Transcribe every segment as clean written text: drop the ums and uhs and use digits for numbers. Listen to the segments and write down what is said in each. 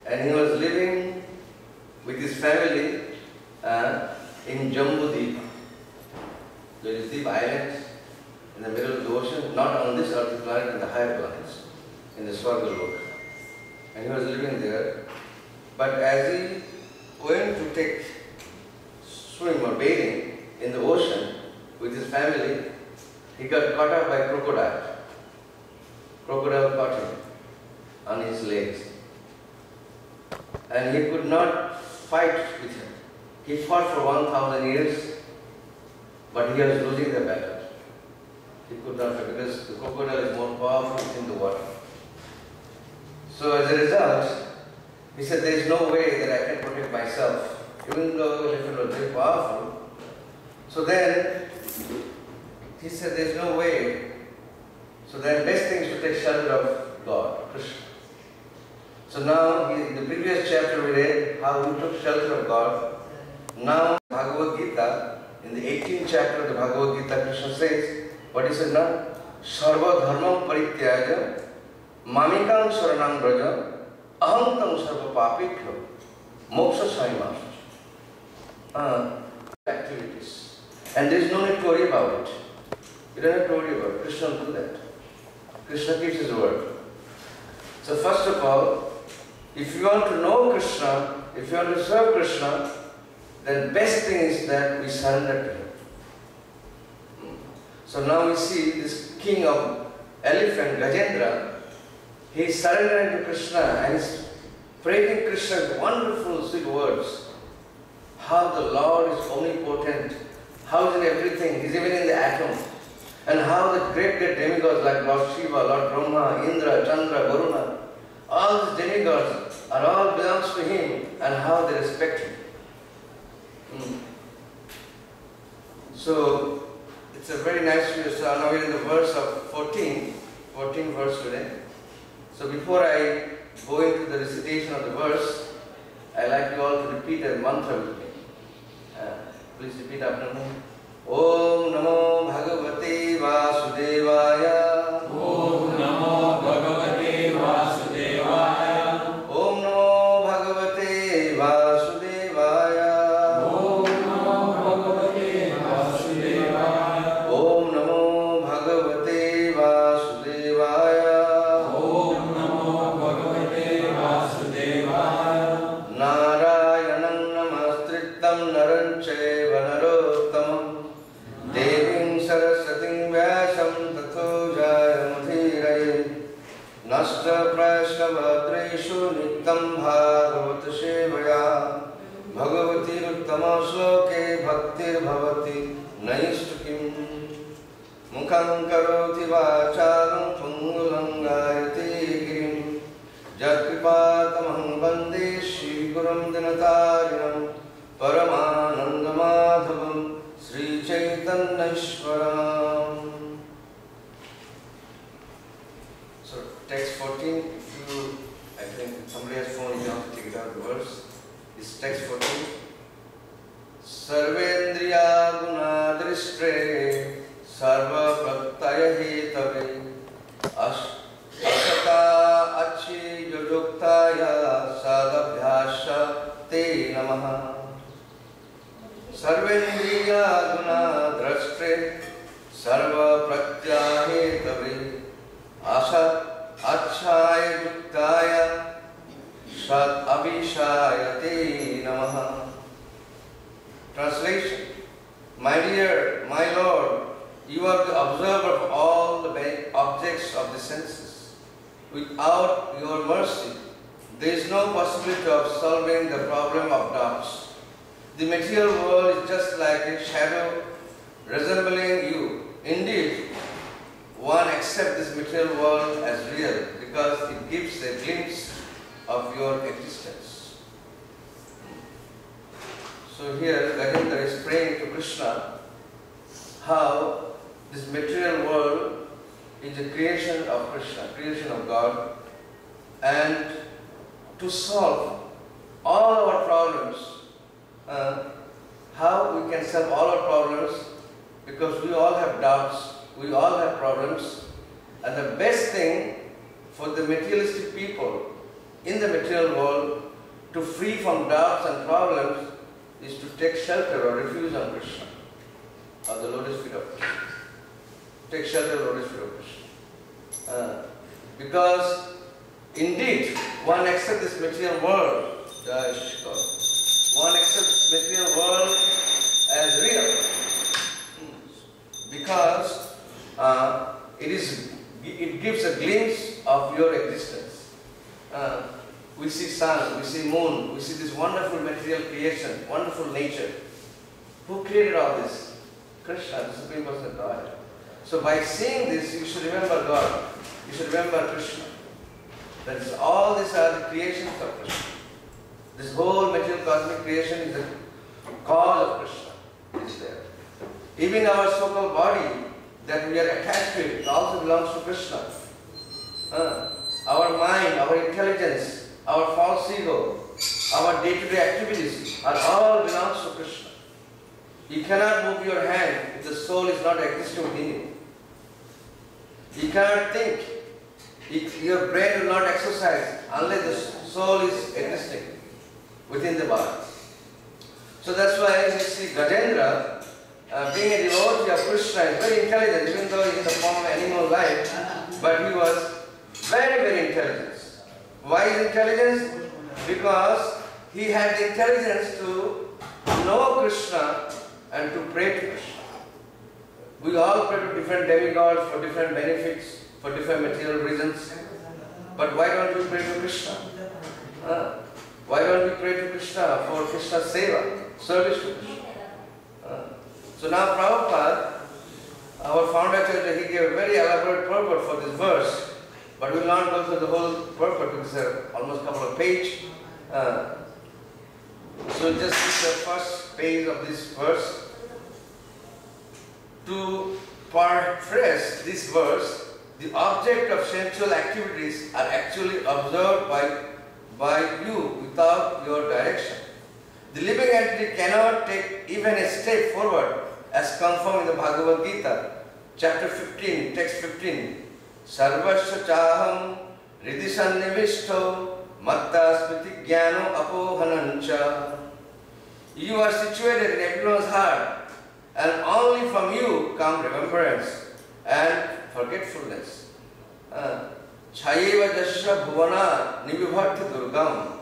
And he was living with his family in Jambudweep. There is deep islands in the middle of the ocean, not on this earthly planet, in the higher planets, in the Svetaswaroop. And he was living there. But as he went to take swim or bathing in the ocean with his family, he got caught up by a crocodile. Crocodile caught him on his legs. And he could not fight with him. He fought for 1,000 years, but he was losing the battle. He could not fight because the crocodile is more powerful in the water. So as a result, he said, there is no way that I can protect myself, even though the elephant was very powerful. So then, he said, there is no way. So then, best thing is to take shelter of God, Krishna. So now, in the previous chapter we read how he took shelter of God. Now, Bhagavad Gita, in the 18th chapter of the Bhagavad Gita, Krishna says, what he says now? Sarva dharmam parityaja, mamikam saranam braja, ahantam sarva papibhyo, moksha saimas. Activities. And there is no need to worry about it. You don't have to worry about it. Krishna will do that. Krishna keeps his word. So first of all, if you want to know Krishna, if you want to serve Krishna, then best thing is that we surrender to him. So now we see this king of elephant, Gajendra, he is surrendering to Krishna and is praising Krishna with wonderful sweet words. How the Lord is omnipotent, how is in everything, he is even in the atom. And how the great demigods like Lord Shiva, Lord Brahma, Indra, Chandra, Varuna, all these demigods are all belongs to him, and how they respect him. So it's a very nice view. So now we're in the verse of 14 verse today. So before I go into the recitation of the verse, I like you all to repeat a mantra with me. Please repeat after me. Om Namo Bhagavate Vasudevaya. Om Namo Bhagavate Vasudevaya. Om Namo Bhagavate Vasudevaya. Om Namo Bhagavate Vasudevaya. Om Namo Bhagavate Vasudevaya. Om Namo Bhagavate Vasudevaya. Narayanam Namastritam Narancheva Narottamam Devim Sarasatim Vyasam Tato Jayamudhiraye Nasta Prashnavadreshu Nitam Bhagavata Sevaya Bhagavati Uttama Shloke Bhaktir Bhavati Naistukim Mukham Karoti Vacharam Pungulam Gayati Girim Jatkipatamaham Bande Shri Gurum Dinatarinam Paramananda Madhavam Sri Chaitanya Ishwaram. So text 14, if you, I think somebody has phone, you have to take it out the verse. It's text 14. Sarvendriya gunadrishtre sarva pratyaya hetave asata achi yojuktaya sadabhyasha te namaha. Sarvendriya gunadrishtre sarva pratyaya hetave asat achaya yuktaya sad abhishaya te namaha. Translation. My dear, my Lord, you are the observer of all the objects of the senses. Without your mercy, there is no possibility of solving the problem of doubts. The material world is just like a shadow resembling you. Indeed, one accepts this material world as real because it gives a glimpse of your existence. So here Gajendra is praying to Krishna how this material world is a creation of Krishna, creation of God, and to solve all our problems, how we can solve all our problems, because we all have doubts, we all have problems, and the best thing for the materialistic people in the material world to free from doubts and problems is to take shelter or refuge on Krishna, or the lotus feet of Krishna. Take shelter of the lotus feet of Krishna. Because indeed, one accepts this material world, one accepts material world as real. Because it gives a glimpse of your existence. We see sun, we see moon, we see this wonderful material creation, wonderful nature. Who created all this? Krishna, the Supreme Personality of God. So by seeing this, you should remember God. You should remember Krishna. That is, all these are the creations of Krishna. This whole material cosmic creation is the cause of Krishna. It is there. Even our so-called body that we are attached to, it also belongs to Krishna. Our mind, our intelligence, our false ego, our day-to-day activities are all belongs to Krishna. You cannot move your hand if the soul is not existing within you. You cannot think. Your brain will not exercise unless the soul is existing within the body. So that's why you see Gajendra, being a devotee of Krishna, is very intelligent, even though he is in the form of animal life, but he was very, very intelligent. Why is intelligence? Because he had the intelligence to know Krishna and to pray to Krishna. We all pray to different demigods for different benefits, for different material reasons. But why don't we pray to Krishna? Why don't we pray to Krishna for Krishna's seva, service to Krishna? So now Prabhupada, our founder Acharya, he gave a very elaborate purport for this verse. But we will not go through the whole purport, because it's almost a couple of pages. So just the first page of this verse. To paraphrase this verse, the object of sensual activities are actually observed by you without your direction. The living entity cannot take even a step forward, as confirmed in the Bhagavad Gita, chapter 15, text 15. Sarvasya chaham ridisannivishto matta smriti jnano apohanancha. You are situated in everyone's heart, and only from you come remembrance and forgetfulness. Chayeva jasya bhuvana nivibhakti durgam.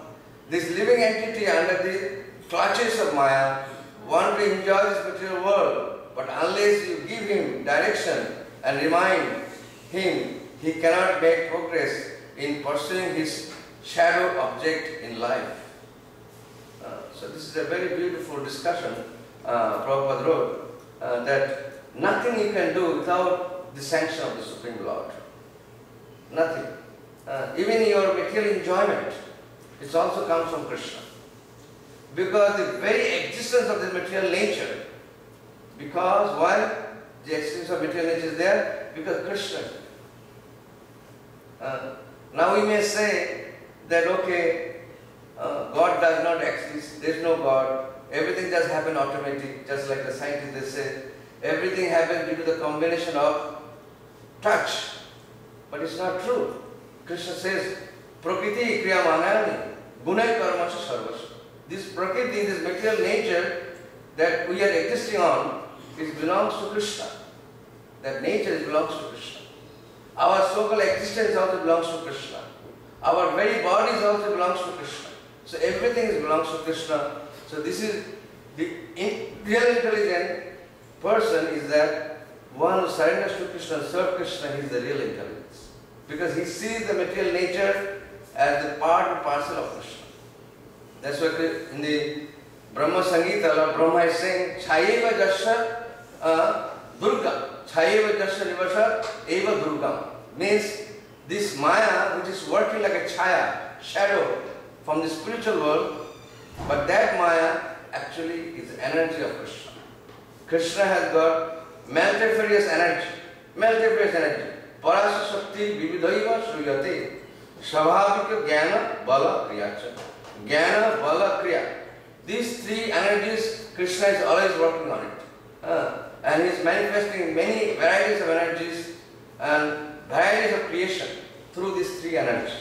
This living entity under the clutches of Maya wants to enjoy this material world, but unless you give him direction and remind him, he cannot make progress in pursuing his shadow object in life. So this is a very beautiful discussion Prabhupada wrote, that nothing you can do without the sanction of the Supreme Lord. Nothing. Even your material enjoyment, it also comes from Krishna. Because the very existence of this material nature, because why the existence of material nature is there? Because Krishna. Now we may say that, okay, God does not exist, there is no God, everything does happen automatically, just like the scientists they say, everything happens due to the combination of touch. But it's not true. Krishna says, Prakriti kriya manayani, gunai karmasya sarvasya. This Prakriti, this material nature that we are existing on, it belongs to Krishna. That nature belongs to Krishna. Our so-called existence also belongs to Krishna. Our very bodies also belongs to Krishna. So everything belongs to Krishna. So this is the real intelligent person is that one who surrenders to Krishna and serves Krishna, he is the real intelligence. Because he sees the material nature as the part and parcel of Krishna. That's why in the Brahma Sangita, Lord Brahma is saying, Chayeva Jasya Durga. Chayeva Jasya Nivasa Eva Durga. Means this Maya, which is working like a chaya, shadow from the spiritual world, but that Maya actually is the energy of Krishna. Krishna has got multifarious energy. Parasya Shakti Vividhaiva Shruyate. Svabhavika Jnana Bala Kriyacha. Jnana Bala Kriya. These three energies, Krishna is always working on it. And he is manifesting many varieties of energies and varieties of creation through these three energies.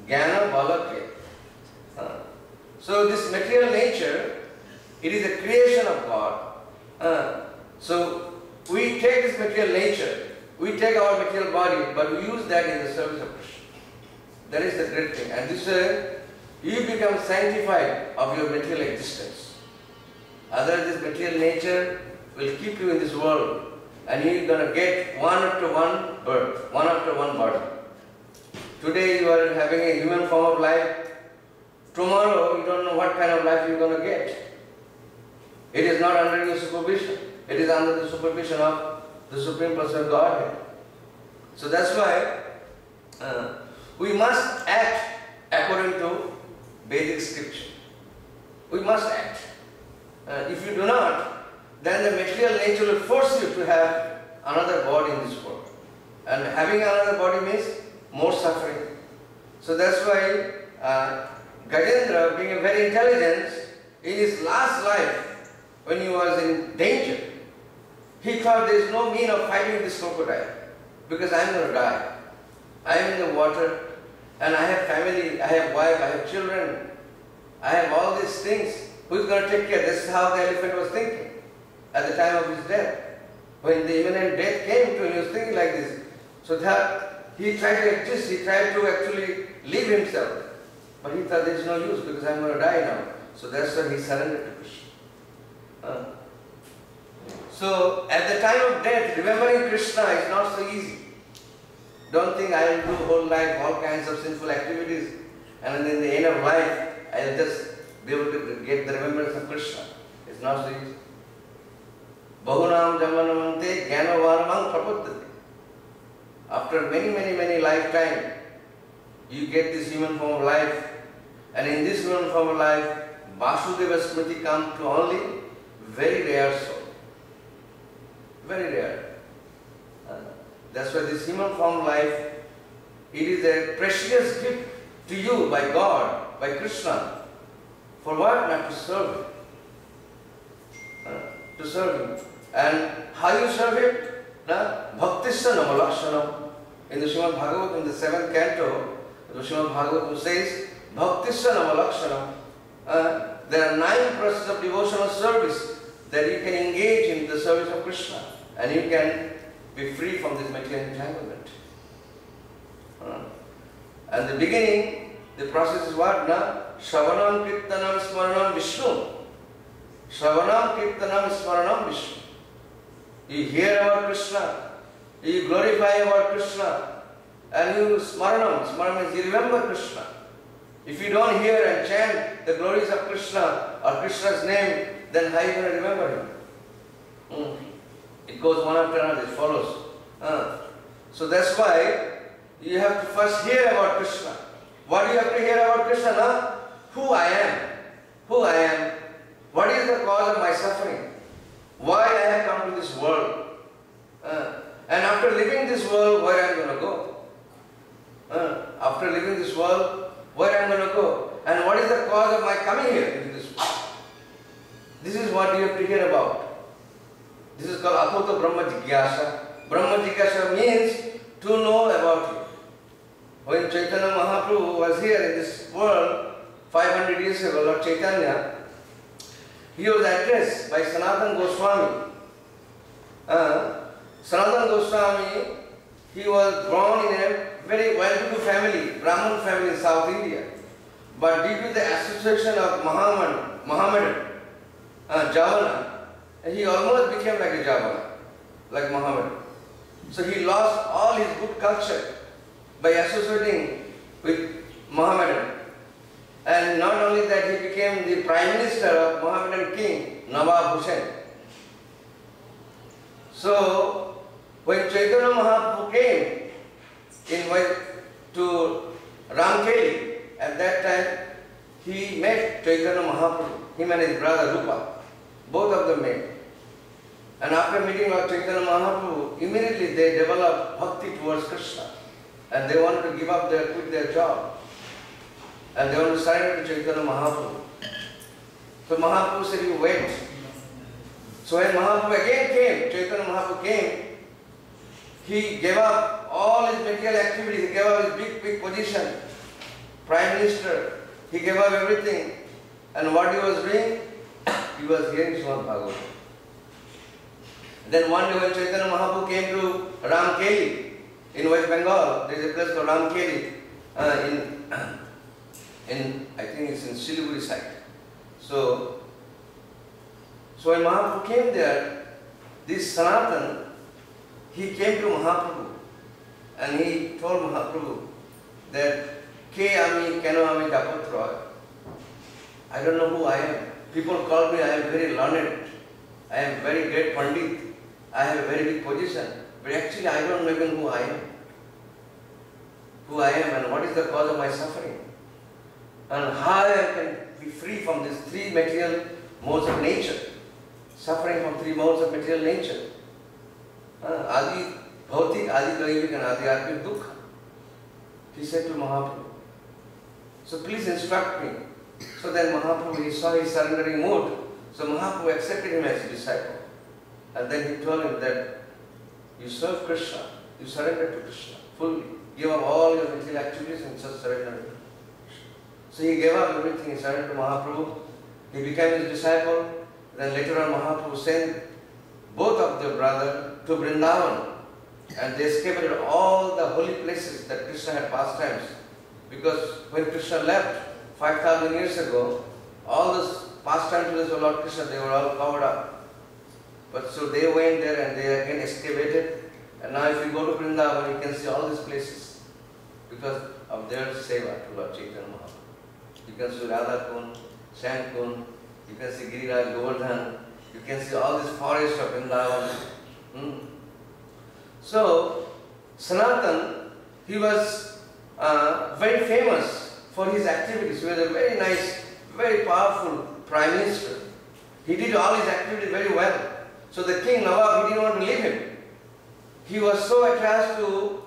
Jnana bala kriya. So this material nature, it is a creation of God. So we take this material nature, we take our material body, but we use that in the service of Krishna. That is the great thing. And this way, you become sanctified of your material existence. Otherwise, this material nature will keep you in this world, and you're going to get one after one birth, one after one body. Today you are having a human form of life. Tomorrow you don't know what kind of life you're going to get. It is not under your supervision. It is under the supervision of the Supreme Person of Godhead. So that's why we must act according to Vedic scripture. We must act. If you do not, then the material nature will force you to have another body in this world. And having another body means more suffering. So that's why Gajendra, being a very intelligent, in his last life, when he was in danger, he thought there is no mean of fighting this crocodile, because I am going to die. I am in the water, and I have family, I have wife, I have children, I have all these things. Who is going to take care? This is how the elephant was thinking at the time of his death. When the imminent death came to him, he was thinking like this. So that he tried to exist, he tried to actually live himself. But he thought there is no use because I am going to die now. So that's why he surrendered to Krishna. So at the time of death, remembering Krishna is not so easy. Don't think I will do whole life all kinds of sinful activities, and in the end of life I will just be able to get the remembrance of Krishna. It's not so easy. Bahunam jamanamante jnanavarmam prabuddhati. After many lifetimes, you get this human form of life, and in this human form of life, Vasudeva Smriti comes to only very rare soul. Very rare. That's why this human form of life, it is a precious gift to you by God, by Krishna. For what? Not to serve Him. To serve Him. And how you serve Him? Bhaktisya namalakshanam. In the Srimad Bhagavatam, in the 7th canto, the Srimad Bhagavatam says, Bhaktisya namalakshanam. There are 9 processes of devotional service that you can engage in the service of Krishna, and you can be free from this material entanglement. And the beginning, the process is what? Shravanam Kirtanam Smaranam Vishnu. Shravanam Kirtanam Smaranam Vishnu. You hear about Krishna, you glorify about Krishna, and you Smaranam. Smaranam means you remember Krishna. If you don't hear and chant the glories of Krishna or Krishna's name, then how are you going to remember Him? It goes one after another, it follows. So that's why you have to first hear about Krishna. What do you have to hear about Krishna? Who I am. Who I am. What is the cause of my suffering? Why I have come to this world. And after leaving this world, where I am going to go? After leaving this world, where I am going to go? And what is the cause of my coming here into this world? This is what you have to hear about. This is called Athota Brahma Jigyasa. Brahma Jigyasa means to know about you. When Chaitanya Mahaprabhu was here in this world 500 years ago, Lord Chaitanya, he was addressed by Sanatana Goswami. Sanatana Goswami, he was born in a very well-to-do family, Brahmin family in South India. But due to the association of Mohammedan, Javana, he almost became like a Javana, like Muhammad. So he lost all his good culture by associating with Mohammedan. And not only that, he became the Prime Minister of Mohammedan King, Nawab Hussain. So when Chaitanya Mahaprabhu came to Ramkeli, at that time he met Chaitanya Mahaprabhu, him and his brother Rupa. Both of them met. And after meeting Lord Chaitanya Mahaprabhu, immediately they developed bhakti towards Krishna. And they wanted to quit their job. And they wanted to surrender to Chaitanya Mahaprabhu. So Mahaprabhu said, you wait. So when Mahaprabhu again came, Chaitanya Mahaprabhu came, he gave up all his material activities, he gave up his big position. Prime Minister, he gave up everything. And what he was doing? He was hearing Srimad Bhagavatam. Then one day when Chaitanya Mahaprabhu came to Ramkeli in West Bengal, there is a place called Ramkeli in I think it's in Siliguri side. So when Mahaprabhu came there, this Sanatan, he came to Mahaprabhu and he told Mahaprabhu that Ke ami keno ami japutra. I don't know who I am. People call me, I am very learned. I am very great Pandit. I have a very big position. But actually I don't know even who I am. Who I am and what is the cause of my suffering. And how I can be free from these three material modes of nature. Suffering from three modes of material nature. Adi bhautik, adi daivik and adi atmik dukkha. He said to Mahaprabhu. So please instruct me. So then Mahaprabhu, he saw his surrendering mood. So Mahaprabhu accepted him as a disciple. And then he told him that you serve Krishna, you surrender to Krishna fully. Give up all your material activities and just surrender to Krishna. So he gave up everything, he surrendered to Mahaprabhu. He became his disciple. Then later on Mahaprabhu sent both of their brothers to Vrindavan. And they escaped all the holy places that Krishna had pastimes. Because when Krishna left 5,000 years ago, all those pastime places of Lord Krishna, they were all covered up. But so they went there and they again excavated. And now if you go to Vrindavan, you can see all these places because of their seva to Lord Chaitanya Mahaprabhu. You can see Radha Kund, Shan Kund, you can see Giriraj, Govardhan, you can see all this forest of Vrindavan. So, Sanatan, he was very famous for his activities. He was a very nice, very powerful Prime Minister. He did all his activities very well. So the king, Nawab, he didn't want to leave him. He was so attached to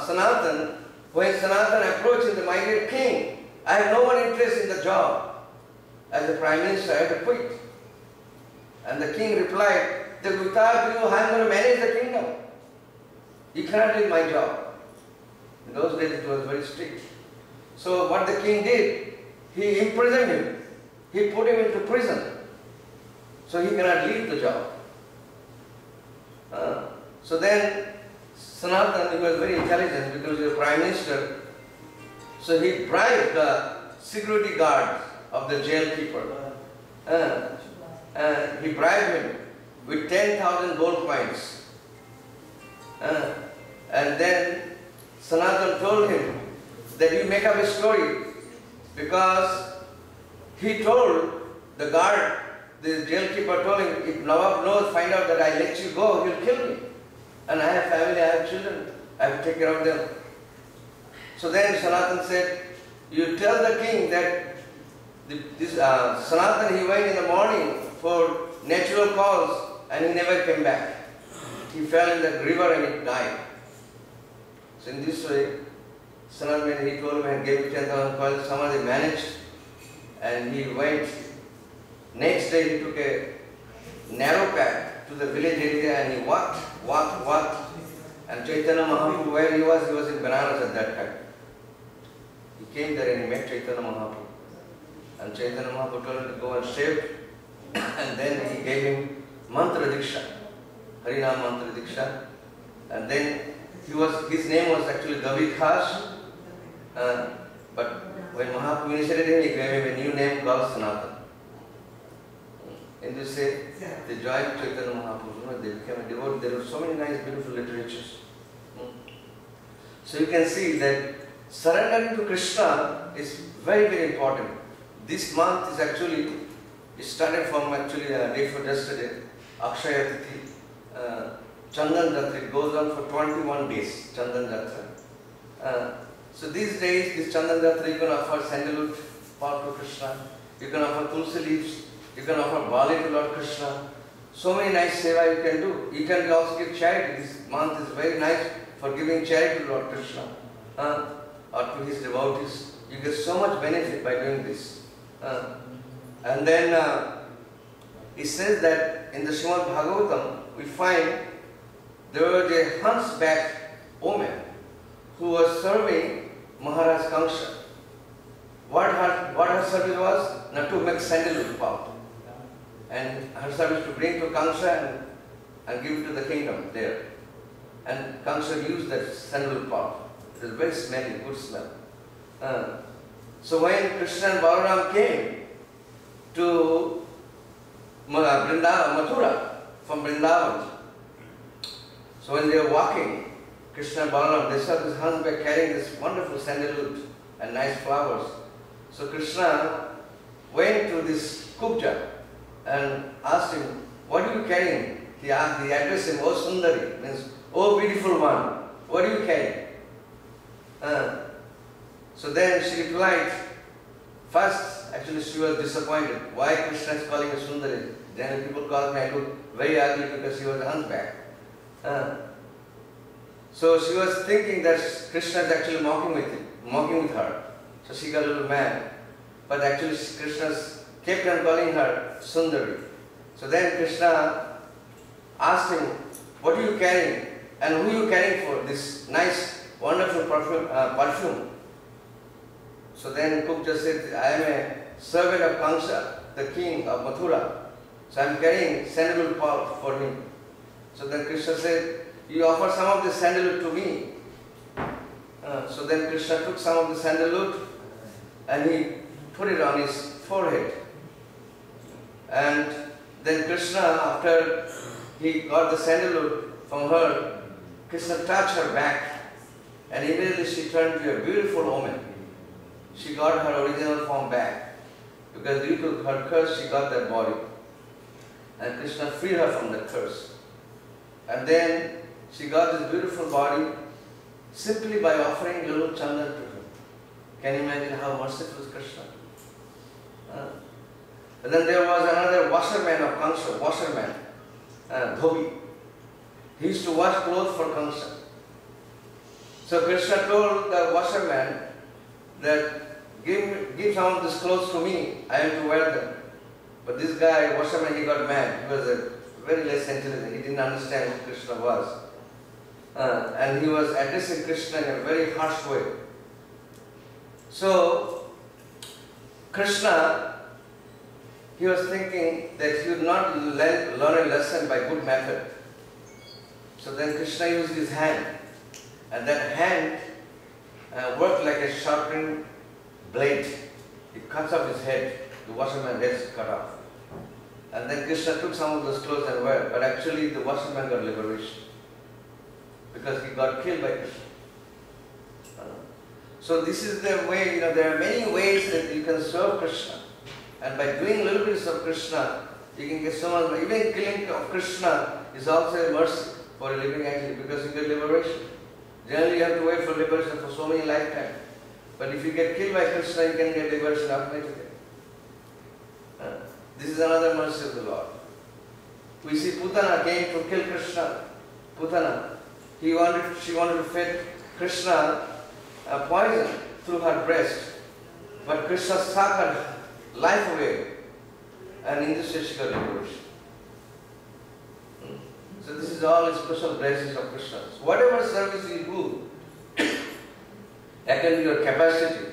Sanatan. When Sanatan approached him, my dear king, I have no more interest in the job. As a Prime Minister, I have to quit. And the king replied, that without you, I am going to manage the kingdom. You cannot leave my job. In those days, it was very strict. So what the king did, he imprisoned him. He put him into prison. So he cannot leave the job. So then, Sanatan, he was very intelligent because he was Prime Minister. So he bribed the security guards of the jail keeper. He bribed him with 10,000 gold coins. And then Sanatan told him that you make up a story because he told the guard, the jail keeper told him, if Nawab knows, find out that I let you go, he'll kill me. And I have family, I have children, I have to take care of them. So then Sanatan said, you tell the king that Sanatan, he went in the morning for natural cause and he never came back. He fell in the river and he died. So in this way, Sanatan, he told him and gave him 10,000 coins, somehow they managed and he went. Next day he took a narrow path to the village area and he walked. And Chaitanya Mahaprabhu, where he was in Banaras at that time. He came there and he met Chaitanya Mahaprabhu. And Chaitanya Mahaprabhu told him to go and shave. And then he gave him mantra diksha, Harinam mantra diksha. And then his name was actually Gavikhash. But when Mahaprabhu initiated him, he gave him a new name called Sanatan. And they say, they joined Chaitanya Mahaprabhu, they became a devotee. There were so many nice, beautiful literatures. So you can see that surrendering to Krishna is very, very important. This month is actually, it started from actually the day for yesterday, Akshaya Tithi, Chandan Jatra. It goes on for 21 days, Chandan Jatra. So these days, this Chandan Jatra, you can offer sandalwood pot to Krishna, you can offer tulsi leaves, you can offer bali to Lord Krishna. So many nice seva you can do. You can also give charity. This month is very nice for giving charity to Lord Krishna or to his devotees. You get so much benefit by doing this. And then he says that in the Srimad Bhagavatam, we find there was a hunchback woman who was serving Maharaj Kamsa. what her service was? Not to make sandalwood pulp. And her service to bring to Kamsa and give it to the kingdom there. And Kamsa used that sandalwood pulp. It was very smelly, good smell. So when Krishna and Balaram came to Mathura from Vrindavan, so when they were walking, Krishna and Balaram, they saw this hunchback carrying this wonderful sandalwood and nice flowers. So Krishna went to this Kubja and asked him, what are you carrying? He addressed him, oh Sundari, means, oh beautiful one, what are you carrying? So then she replied, first, actually she was disappointed. Why Krishna is calling her Sundari? Then people call me, I look very ugly because she was a hunchback. So she was thinking that Krishna is actually mocking with her. So she got a little mad. But actually Krishna kept on calling her Sundari. So then Krishna asked him, what are you carrying? And who are you carrying for? This nice, wonderful perfume. So then Kubja said, I am a servant of Kamsa, the king of Mathura. So I am carrying sandalwood pulp for him. So then Krishna said, you offer some of the sandalwood to me. So then Krishna took some of the sandalwood and he put it on his forehead. And then Krishna, after he got the sandalwood from her, Krishna touched her back and immediately she turned to a beautiful woman. She got her original form back because due to her curse she got that body. And Krishna freed her from that curse. And then she got this beautiful body simply by offering little chandan to her. Can you imagine how merciful is Krishna? And then there was another washerman of Kamsa, Dhobi. He used to wash clothes for Kamsa. So Krishna told the washerman that give some of these clothes to me, I am to wear them. But this guy, washerman, he got mad. He was very less intelligent. He didn't understand who Krishna was. And he was addressing Krishna in a very harsh way. So Krishna, he was thinking that he would not learn a lesson by good method. So then Krishna used his hand. And that hand worked like a sharpened blade. It cuts off his head. The washerman's head is cut off. And then Krishna took some of those clothes and wear. But actually the washerman got liberation. Because he got killed by Krishna. So this is the way, there are many ways that you can serve Krishna. And by doing little bits of Krishna, you can get so much. Even killing of Krishna is also a mercy for a living entity because you get liberation. Generally you have to wait for liberation for so many lifetimes. But if you get killed by Krishna, you can get liberation automatically. This is another mercy of the Lord. We see Putana came to kill Krishna. Putana. She wanted to feed Krishna poison through her breast. But Krishna sucked her life away. And in this way she got liberation. So this is all special blessings of Krishna. So whatever service you do, that can be your capacity.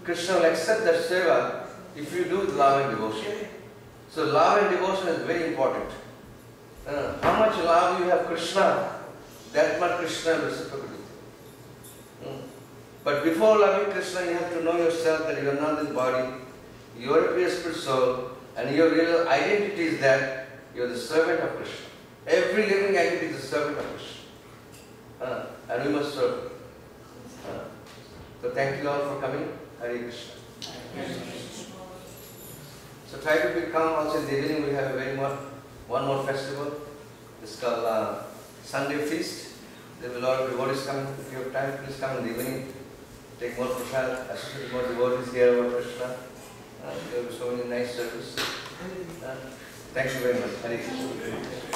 Krishna will accept that seva if you do with love and devotion. So love and devotion is very important. How much love you have Krishna, that much Krishna will reciprocate. But before loving Krishna, you have to know yourself that you are not this body, you are a pure spirit soul, and your real identity is that you are the servant of Krishna. Every living entity is a servant of Krishna. And we must serve him. So thank you all for coming. Hare Krishna. So try to become also in the evening. We have one more festival. It's called Sunday Feast. There will be a lot of devotees coming. If you have time, please come in the evening. Take more prasad, associate more devotees here about Krishna. There will be so many nice services. Thank you very much. Hare Krishna.